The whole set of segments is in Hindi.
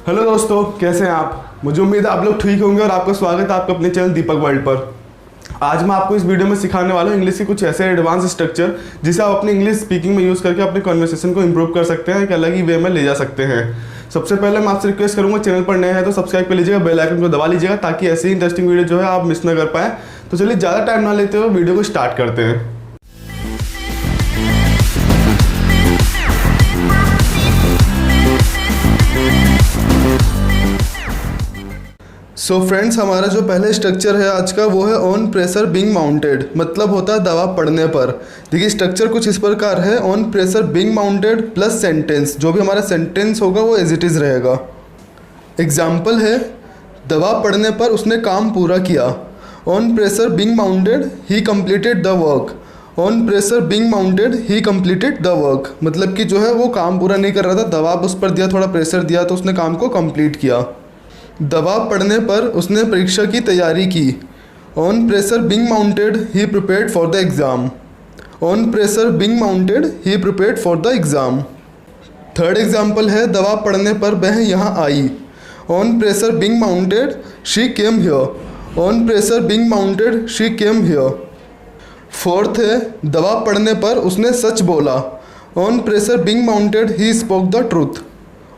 हेलो दोस्तों, कैसे हैं आप। मुझे उम्मीद है आप लोग ठीक होंगे और आपका स्वागत है आपका अपने चैनल दीपक वर्ल्ड पर। आज मैं आपको इस वीडियो में सिखाने वाला हूँ इंग्लिश के कुछ ऐसे एडवांस स्ट्रक्चर जिसे आप अपनी इंग्लिश स्पीकिंग में यूज़ करके अपने कन्वर्सेशन को इंप्रूव कर सकते हैं, एक अलग ही वे में ले जा सकते हैं। सबसे पहले मैं आपसे रिक्वेस्ट करूंगा, चैनल पर नए हैं तो सब्सक्राइब कर लीजिएगा, बेल आइकन को दबा लीजिएगा ताकि ऐसी इंटरेस्टिंग वीडियो जो है आप मिस ना कर पाएँ। तो चलिए ज़्यादा टाइम ना लेते हुए वीडियो को स्टार्ट करते हैं। सो फ्रेंड्स, हमारा जो पहले स्ट्रक्चर है आज का वो है ऑन प्रेशर बीइंग माउंटेड, मतलब होता है दबाव पड़ने पर। देखिए स्ट्रक्चर कुछ इस प्रकार है, on pressure being mounted plus sentence. जो भी हमारा सेंटेंस होगा वो एज इट इज़ रहेगा। एग्जाम्पल है, दबाव पड़ने पर उसने काम पूरा किया। On pressure being mounted he completed the work. On pressure being mounted he completed the work, मतलब कि जो है वो काम पूरा नहीं कर रहा था, दबाव उस पर दिया, थोड़ा प्रेशर दिया तो उसने काम को कंप्लीट किया। दबाव पड़ने पर उसने परीक्षा की तैयारी की। On pressure being mounted he prepared for the exam. On pressure being mounted he prepared for the exam. Third example है, दबाव पड़ने पर वह यहाँ आई। On pressure being mounted she came here. On pressure being mounted she came here. Fourth है, दबाव पड़ने पर उसने सच बोला। On pressure being mounted he spoke the truth.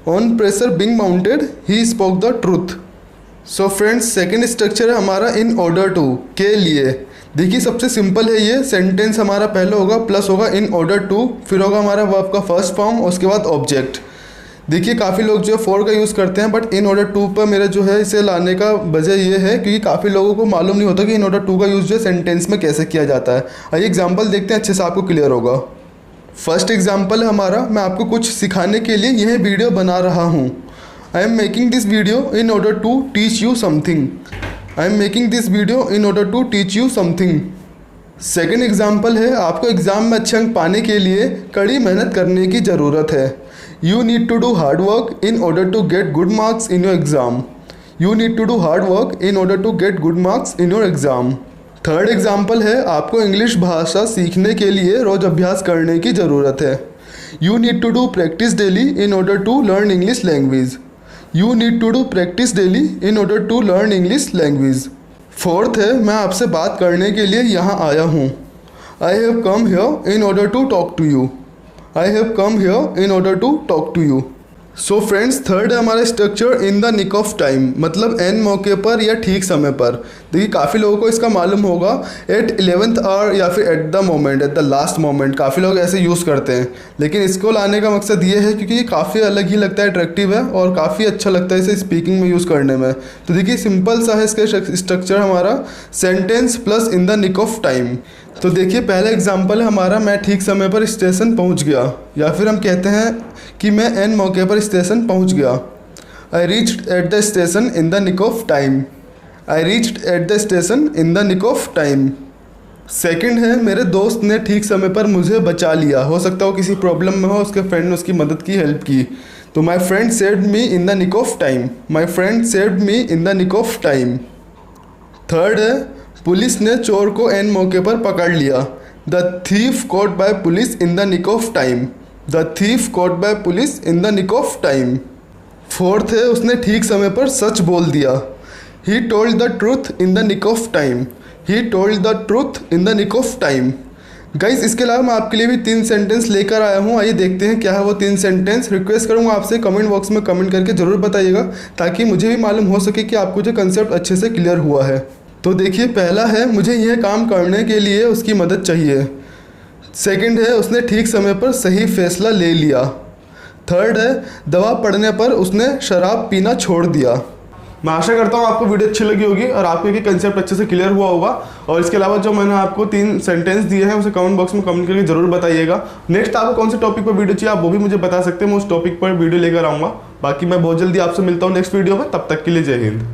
On pressure being mounted he spoke the truth. So friends, second structure है हमारा इन ऑर्डर टू, के लिए। देखिए सबसे सिंपल है ये। सेंटेंस हमारा पहले होगा प्लस होगा इन ऑर्डर टू, फिर होगा हमारा वर्ब का फर्स्ट फॉर्म और उसके बाद ऑब्जेक्ट। देखिए काफ़ी लोग जो फॉर का यूज़ करते हैं, बट इन ऑर्डर टू पर मेरा जो है इसे लाने का वजह ये है क्योंकि काफ़ी लोगों को मालूम नहीं होता कि इन ऑर्डर टू का यूज़ जो है सेंटेंस में कैसे किया जाता है। आइए एग्जाम्पल देखते हैं, अच्छे से आपको क्लियर होगा। फर्स्ट एग्जाम्पल है हमारा, मैं आपको कुछ सिखाने के लिए यह वीडियो बना रहा हूँ। I am making this video in order to teach you something. I am making this video in order to teach you something. Second example है, आपको एग्ज़ाम में अच्छे अंक पाने के लिए कड़ी मेहनत करने की ज़रूरत है। You need to do hard work in order to get good marks in your exam. You need to do hard work in order to get good marks in your exam. Third example है, आपको इंग्लिश भाषा सीखने के लिए रोज़ अभ्यास करने की ज़रूरत है। You need to do practice daily in order to learn English language. You need to do practice daily in order to learn English language. Fourth है, मैं आपसे बात करने के लिए यहाँ आया हूँ। I have come here in order to talk to you. I have come here in order to talk to you. So friends, third है हमारा structure in the nick of time, मतलब एन मौके पर या ठीक समय पर। देखिए काफ़ी लोगों को इसका मालूम होगा, एट 11th आवर या फिर at the moment, at the last moment, काफ़ी लोग ऐसे यूज़ करते हैं। लेकिन इसको लाने का मकसद ये है क्योंकि ये काफ़ी अलग ही लगता है, अट्रैक्टिव है और काफ़ी अच्छा लगता है इसे स्पीकिंग में यूज़ करने में। तो देखिए सिंपल सा है इसका स्ट्रक्चर हमारा, sentence plus in the nick of time. तो देखिए पहला एग्जाम्पल है हमारा, मैं ठीक समय पर स्टेशन पहुंच गया, या फिर हम कहते हैं कि मैं एन मौके पर स्टेशन पहुंच गया। I reached at the station in the nick of time. I reached at the station in the nick of time. Second है, मेरे दोस्त ने ठीक समय पर मुझे बचा लिया। हो सकता हो किसी प्रॉब्लम में हो, उसके फ्रेंड ने उसकी मदद की, हेल्प की। तो my friend saved me in the nick of time. My friend saved me in the nick of time. Third है, पुलिस ने चोर को एन मौके पर पकड़ लिया। The thief caught by police in the nick of time. The thief caught by police in the nick of time. Fourth है, उसने ठीक समय पर सच बोल दिया। He told the truth in the nick of time. He told the truth in the nick of time. Guys, इसके अलावा मैं आपके लिए भी 3 सेंटेंस लेकर आया हूँ। आइए देखते हैं क्या है वो 3 सेंटेंस। रिक्वेस्ट करूँगा आपसे कमेंट बॉक्स में कमेंट करके ज़रूर बताइएगा ताकि मुझे भी मालूम हो सके कि आपको जो कंसेप्ट अच्छे से क्लियर हुआ है। तो देखिए पहला है, मुझे यह काम करने के लिए उसकी मदद चाहिए। सेकंड है, उसने ठीक समय पर सही फैसला ले लिया। थर्ड है, दबाव पड़ने पर उसने शराब पीना छोड़ दिया। मैं आशा करता हूँ आपको वीडियो अच्छी लगी होगी और आपको ये कंसेप्ट अच्छे से क्लियर हुआ होगा। और इसके अलावा जो मैंने आपको 3 सेंटेंस दिए हैं उसे कमेंट बॉक्स में कमेंट करके जरूर बताइएगा। नेक्स्ट आपको कौन से टॉपिक पर वीडियो चाहिए आप वो भी मुझे बता सकते हैं, मैं उस टॉपिक पर वीडियो लेकर आऊँगा। बाकी मैं बहुत जल्दी आपसे मिलता हूँ नेक्स्ट वीडियो में, तब तक के लिए जय हिंद।